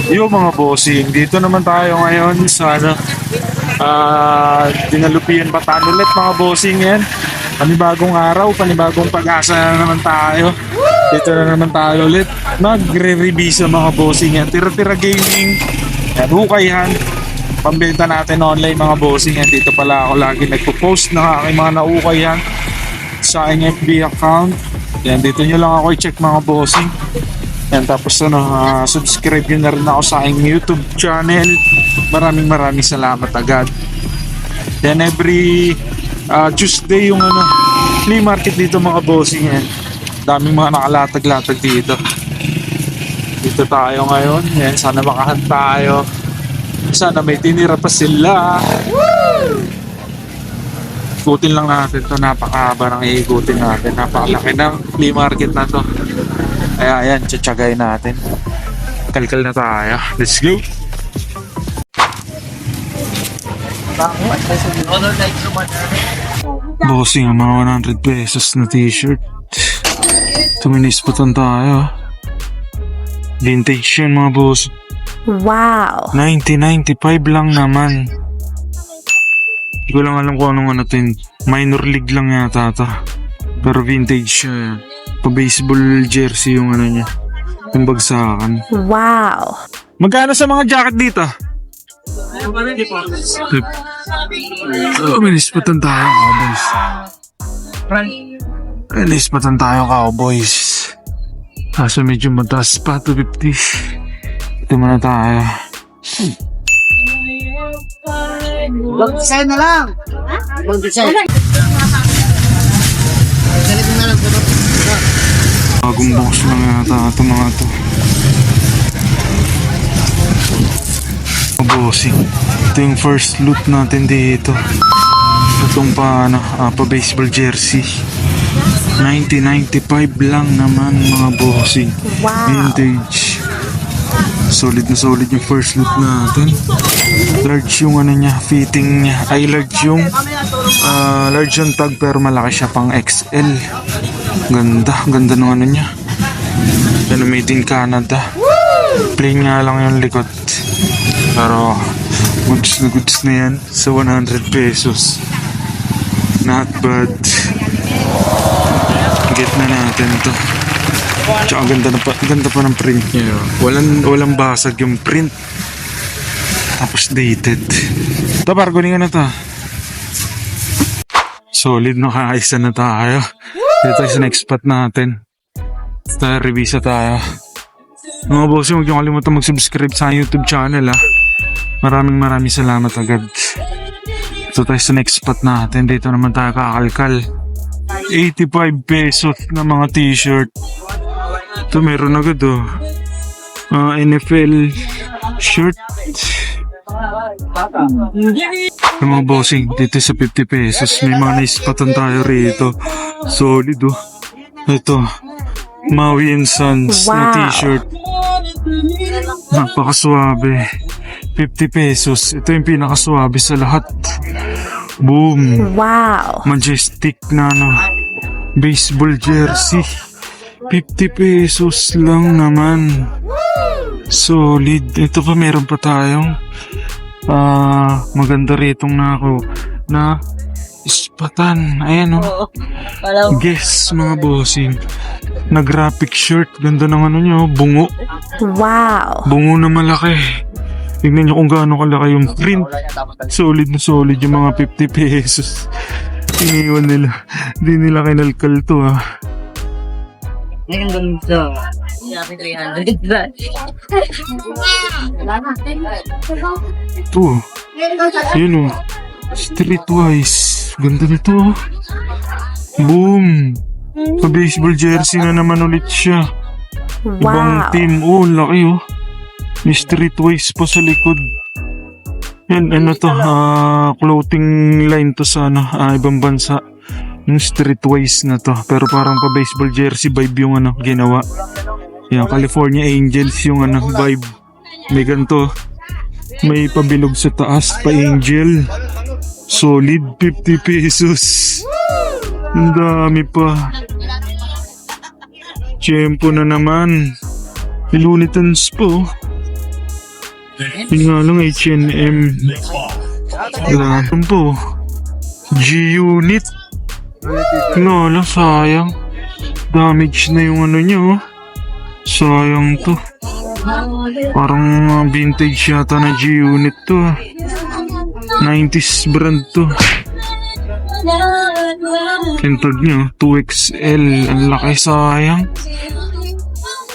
Yo mga bossing, dito naman tayo ngayon sa Dinalupian Bataan ulit mga bossing yan. Panibagong araw, panibagong pag-asa na naman tayo. Dito na naman tayo ulit. Magre-revisa mga bossing yan. Tira-tira gaming, yan, hukayan. Pambenta natin online mga bossing yan. Dito pala ako lagi nagpo-post ng aking mga naukayan sa aking FB account. Yan, dito nyo lang ako i-check mga bossing. Yan, tapos subscribe nyo na rin ako sa aking YouTube channel. Maraming salamat agad. Then every Tuesday yung flea market dito mga bossing yan. Daming mga nakalatag-latag dito. Dito tayo ngayon. Yan, sana makahan tayo. Sana may tinira pa sila. Ikutin lang natin to. Napakahaba ng iikutin natin. Napakalaki ng flea market na to. Kaya ayan, tsatsagay natin. Kalkal na tayo. Let's go! Bossing, ang mga 100 pesos na t-shirt. Tuminisputan tayo. Vintage yun mga boss. Wow! 90-95 lang naman. Hindi ko lang alam kung anong minor league lang yata ito. Pero vintage siya. Pa-baseball jersey yung niya. Yung bagsakan. Wow! Magkano sa mga jacket dito? Minispatan tayo, cowboys. Minispatan tayo, cowboys. Kaso medyo mataas pa, 250. Ito muna tayo. Mag-design na lang. Mag-design. Ganito na lang. Bagong box lang yata ito mga ito. Bossing. Ito yung first loot natin dito. Itong pa baseball jersey. 90-95 lang naman mga bossing. Wow. Vintage. Solid na solid yung first loot natin. Large yung niya, fitting niya. Ay large yung tag pero malaki siya pang XL. Ganda ng niya. Made in Canada. Plain nga lang yung likod. Pero goods na yan sa 100 pesos. Not bad. Get na natin to. Tsaka ganda pa ng print niya. Walang basag yung print. Tapos dated. Ito, barguningan na to. Solid, nakaisa na tayo. Dito tayo sa next spot natin. Tayo, revisa tayo. Mga boss, huwag nyo kalimutan mag-subscribe sa YouTube channel ha. Maraming salamat agad. Ito tayo sa next spot natin. Dito naman tayo kakalkal. 85 pesos na mga t-shirt. Ito meron agad NFL shirt. Yung mga bossing, dito sa 50 pesos may mga naispatan tayo rito. Solid Ito, Maui and Sons na t-shirt. Napakaswabe. 50 pesos. Ito yung pinakaswabe sa lahat. Boom. Wow! Majestic na baseball jersey. 50 pesos lang naman. Solid. Ito pa, meron pa tayong maganda ritong na ispatan. Ayan Guess mga bossing. Na graphic shirt. Ganda ng niya. Bungo. Wow! Bungo na malaki. Tignan nyo kung gaano kalaki yung print. Solid na solid yung mga 50 pesos. Iniwan nila. Hindi nila kinalkal to Ngayon ganito. 300. Ito. Yun Streetwise. Ganda nito. Boom. Sa baseball jersey na naman ulit siya. Ibang team. Laki May Streetwise po sa likod. Yan, clothing line to sa ibang bansa. Yung Streetwise na to. Pero parang pa baseball jersey vibe yung ginawa. Yan, California Angels yung vibe. May ganito. May pabilog sa taas pa angel. Solid 50 pesos. Ang dami pa. Tiyempo na naman. Ilunitans po. Yun nga lang, H&M. Wala po. G-Unit. Lala, sayang. Damage na yung ano niya, oh. Sayang to. Parang vintage yata na G-Unit to, ah. 90s brand to. Kintag niya, 2XL. Ang laki, sayang.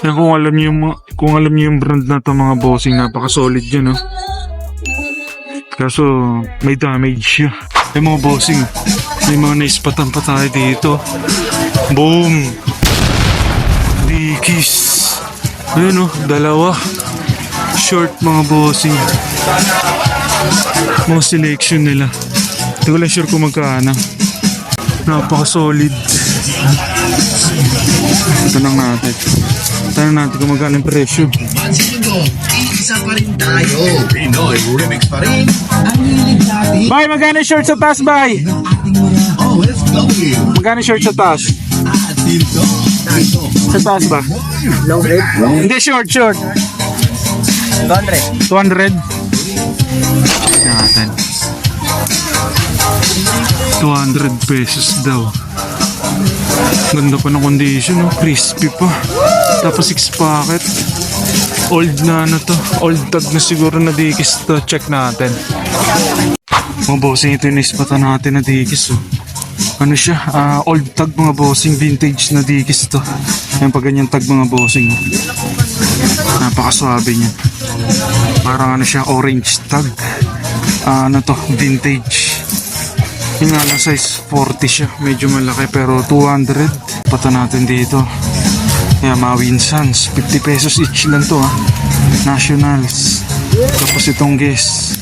Yan, kung alam niyo yung brand na to, mga bossing, napaka-solid yun, oh. Kaso, may damage siya. Eh, mga bossing, may mga naispatan pa tayo dito. Boom! Dickies. Ayun, oh, dalawa. Short, mga bossing. Mga selection nila. Hindi ko lang sure kung magkano. Napaka-solid. Tanong natin. Tanong natin kung magkano yung presyo. Isa pa rin tayo. Pinoy Remix pa rin. Ang hilig natin. Bay, magkano yung short sa taas, bay? Ating mga OFW. Magkano yung short sa taas? At dito tayo. Sa taas ba? Long red. Hindi, short. 200. 200. Natin. 200 pesos daw. Ganda pa ng condition, oh. Crispy pa. Tapos 6 packet. Old na ano to. Old tag na siguro na Dickies to. Check natin. Mga bossing, ito yung naispatan natin na Dickies, oh. Ano siya? Old tag, mga bossing. Vintage na Dickies to. Ayan pa ganyan tag, mga bossing, oh. Napakaswabe niya. Parang ano siya, orange tag. Ano to, vintage. Yung nga lang, size 40 siya. Medyo malaki pero 200. Pata natin dito. Kaya mga Winsons, 50 pesos each lang to, ah. Nationals. Tapos itong Guess.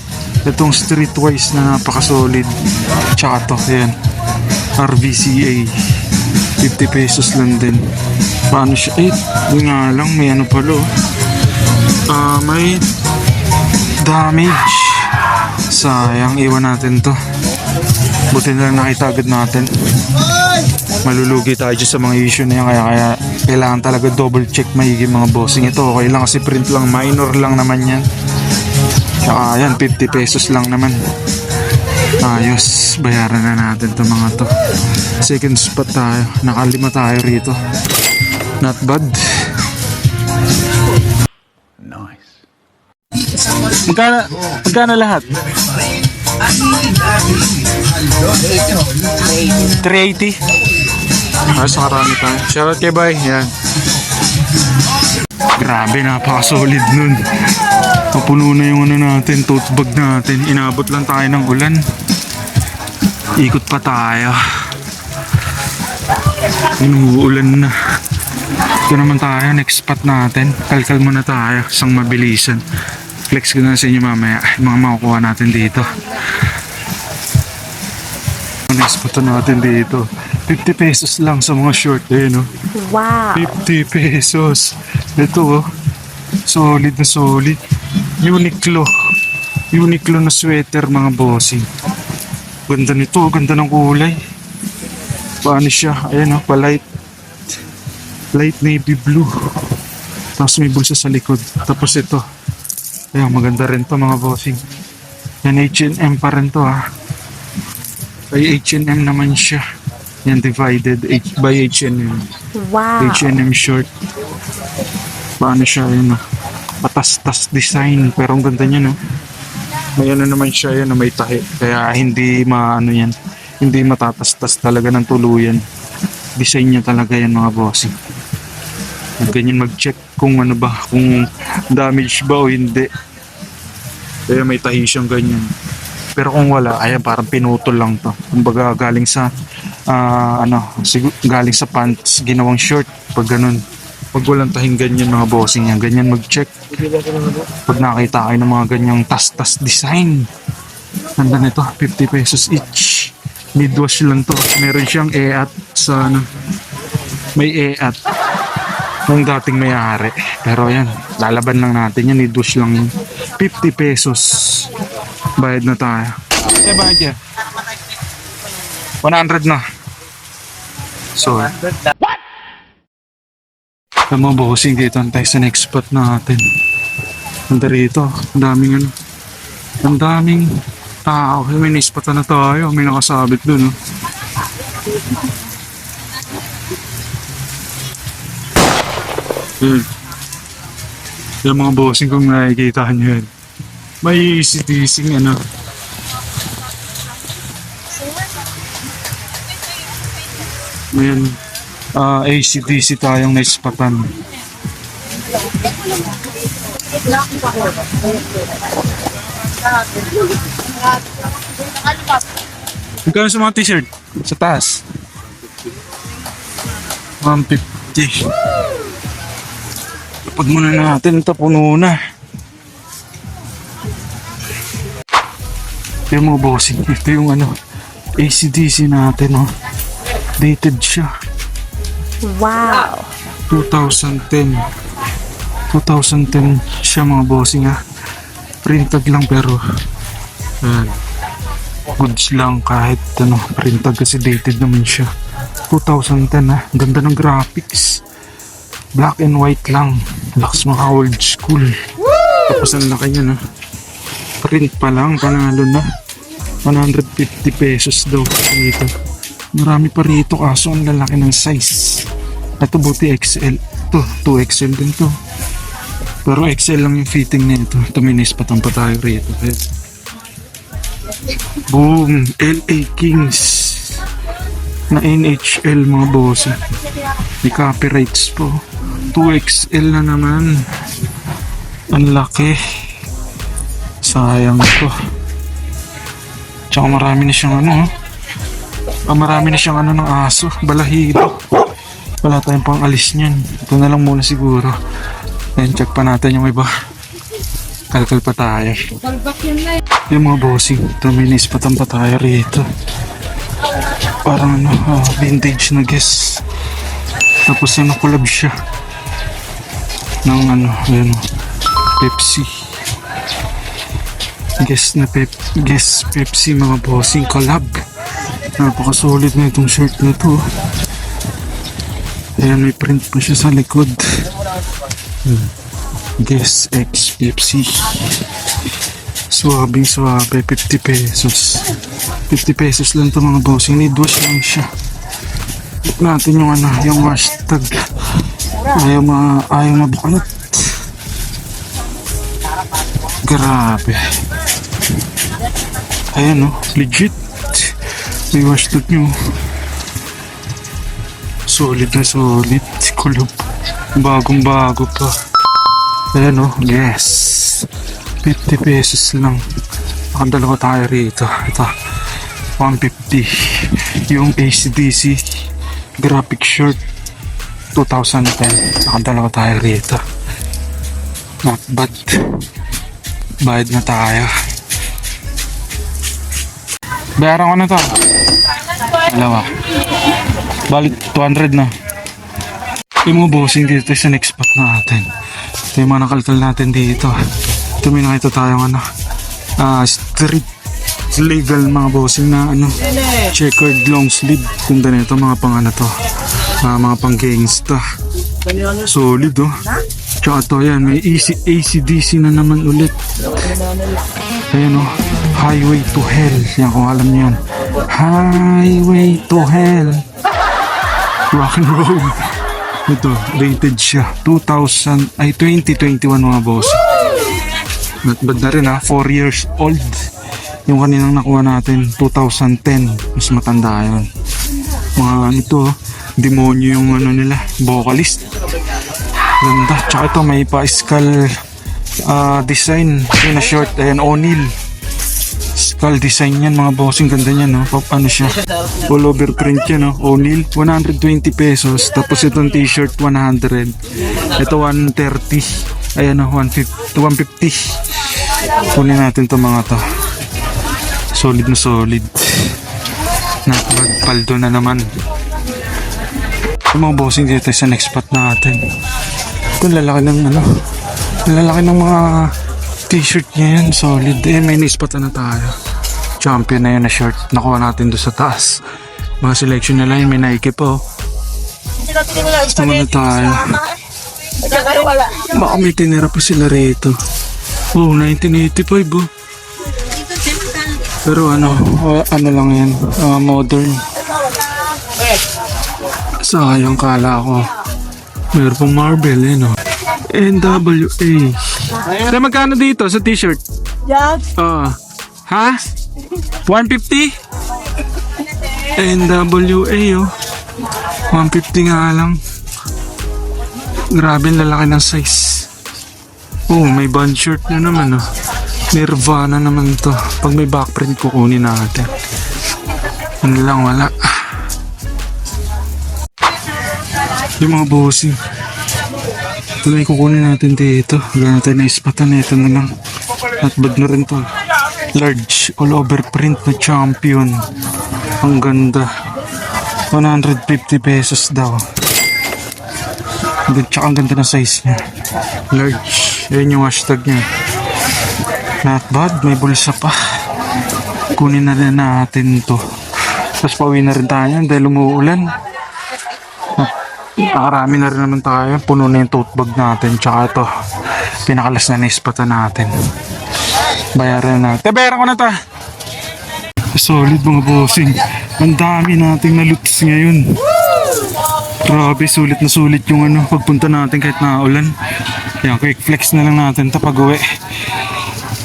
Itong Streetwise na napaka-solid. Tsaka to, ayan. RVCA. 50 pesos lang din. Paano siya? Eh, yun nga lang, may ano pala, oh. May damage. Sayang, iwan natin to. Buti na lang nakita agad natin. Malulugi tayo dyan sa mga issue na yan. Kaya kailangan talaga double check maigi, mga bossing. Ito okay lang kasi print lang, minor lang naman yan. Tsaka yan, 50 pesos lang naman. Ayos, bayaran na natin to, mga to. Second spot tayo. Nakalima tayo rito. Not bad. Nice. Magkano lahat? 380. Ayos, nakarami tayo. Shoutout kay Bay. Yan. Grabe, napaka-solid nun. Mapuno na yung ano natin, tote bag natin. Inabot lang tayo ng ulan. Ikot pa tayo. Inuulan na. Ito naman tayo, next spot natin. Kalkal muna tayo, isang mabilisan. Flex ko na sa inyo mamaya, mga makukuha natin dito. Next spot natin dito. 50 pesos lang sa mga short, eh, no? Wow. 50 pesos. Ito, oh. Solid na solid. Uniqlo. Uniqlo na sweater, mga bossing. Ganda nito, ganda ng kulay. Paano siya? Ayan, oh, pa-light. Light navy blue. Tapos may bulsa sa likod. Tapos ito. Ayan, maganda rin to, mga bossing. Yan, H&M pa rin to, ha. Ay, H&M naman siya. Yan, divided by H&M. Wow. H&M short. Paano siya, yun, no? Patas-tas design. Pero ang ganda niya, no? May ano naman siya, yun, no? May tahi. Kaya hindi maano yan. Hindi matatas-tas talaga ng tuluyan. Design niya talaga yan, mga bossing. Ganyan mag-check kung ano ba, kung damage ba o hindi. Kaya may tahi siyang ganyan. Pero kung wala, ayan, parang pinutol lang to. Kumbaga galing sa galing sa pants, ginawang short. Pag ganun, pag walang tahing ganyan, mga bossing yan, ganyan mag-check. Pag nakita kayo ng mga ganyang tas-tas design, ganda nito, 50 pesos each. Mid-wash lang to. Meron siyang e-at sa ano, may e-at nung dating may-ari. Pero yan, lalaban lang natin yan, mid-wash lang yun. 50 pesos. Bayad na tayo. Okay, bayad yan. 100 na. So, Ang mga bossing dito, tayo sa next spot natin. Ganda rito, ang daming ano. Ang daming tao. May naispatan na tayo, may nakasabit dun. Oh. Yun. Yung mga bossing kung nakikita nyo yun. May easy-teasing ano. May ACDC tayong naispatan. Magkano sa mga t-shirt? Sa taas? 150. Tapos muna natin, ito puno na. Yung mga bossing, ito yung ano, ACDC natin, oh. Dated siya. Wow. 2010 siya mga bossing, ha. Printed lang pero goods lang kahit ano, printed kasi dated naman siya. 2010, ha. Ganda ng graphics. Black and white lang. Lakas mga old school. Tapos ang laki niya, no? Print pa lang, panalo na. 150 pesos daw dito. Marami pa rito kaso ang lalaki ng size. Ito buti XL. Ito, 2XL din to. Pero XL lang yung fitting nito. Ito may naispatan pa tayo rito. Boom! LA Kings na NHL mga boss. May copyrights po. 2XL na naman. Ang laki. Sayang to. Tsaka marami na siyang ano. Marami na siyang ano ng aso. Balahibo. Wala tayong pang alis niyan. Ito na lang muna siguro. Then check pa natin yung iba. Kalkal pa tayo. Yung mga bossing. Ito may naispatan pa tayo rito. Parang ano, vintage na guess. Tapos ano, collab siya ng ano, yun, Pepsi. Guess Pepsi mga bossing collab. Napaka-solid na itong shirt na to. Ayan, may print pa siya sa likod. Guess X Pepsi. Suwabing suwabe, 50 pesos. 50 pesos lang to mga bossing. Need wash lang siya. Look natin yung ano, yung hashtag. Ayaw mabukanot. Grabe. Ayan, no, legit. May hashtag nyo. Solid na solid. Kulog. Bagong bago pa. Ayan, no, yes. 50 pesos lang. Nakadalawa tayo rito. Ito, 150. Yung ACDC graphic shirt 2010. Nakadalawa tayo rito. Not bad. Bayad na tayo. Bayaran ko na to. Dalawa. Balik 200 na. Yung mga bossing dito sa next spot natin. Ito yung mga nakalkal natin dito. Ito may nakita tayong ano, street legal mga bossing na ano, checkered long sleeve. Ganda nito mga pang ano to, mga pang gangsta. Solid, oh. Tsaka to yan, may ACDC na naman ulit. Ayan, oh, Highway to Hell. Yan, kung alam niyo yan, Highway to Hell. Rock and roll. Ito, rated siya 2021 mga boss. Not bad na rin, ha, 4 years old. Yung kaninang nakuha natin 2010, mas matanda yun. Mga ano to, demonyo yung ano nila, vocalist. Ganda. Tsaka ito may pa-skull design. Yung na short, ayan, O'Neal skull design yan mga bossing. Ganda niyan, no? Ano siya, all over print yan, no? O'Neal, 120 pesos. Tapos itong t-shirt 100. Ito 130. Ayan, no? 150. Kunin natin to mga to. Solid na solid. Nakabag paldo na naman. Yung mga bossing dito sa next spot natin. Ito lalaki ng ano, lalaki ng mga t-shirt niya yan. Solid. May naispatan na tayo. Champion na yun na shirt. Nakuha natin doon sa taas. Mga selection nila yun. May Nike po. Gusto mo na tayo. Baka may tinira pa sila rito. Oh, 1985 oh. Pero ano lang yan, modern. Sayang, kala ko meron pong marble eh, no? NWA. Kaya magkano dito sa t-shirt? Jack. Ha? 150? NWA oh. 150 nga lang. Grabe, lalaki ng size. Oh, may band shirt na naman oh. Nirvana naman to. Pag may backprint kukunin natin. Ano lang, wala. Yung mga bossing. Ito na kukunin natin dito. Wala natin na ispatan. Ito na lang. Not bad na rin to. Large all over print na champion. Ang ganda. 150 pesos daw. Tsaka ang ganda na size niya. Large. Ayun yung hashtag niya. Not bad. May bulsa pa. Kunin na rin natin to. Tapos pauwi na rin tayo dahil umuulan. Nakarami na rin naman tayo. Puno na yung tote bag natin. Tsaka ito. Pinakalas na naispatan natin. Bayaran natin. Bayaran ko na ta. Solid mga bossing. Ang dami nating naloots ngayon. Grabe, sulit na sulit yung pagpunta natin kahit naulan. Kaya quick flex na lang natin ito pag uwi.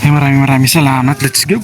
Maraming salamat. Let's go.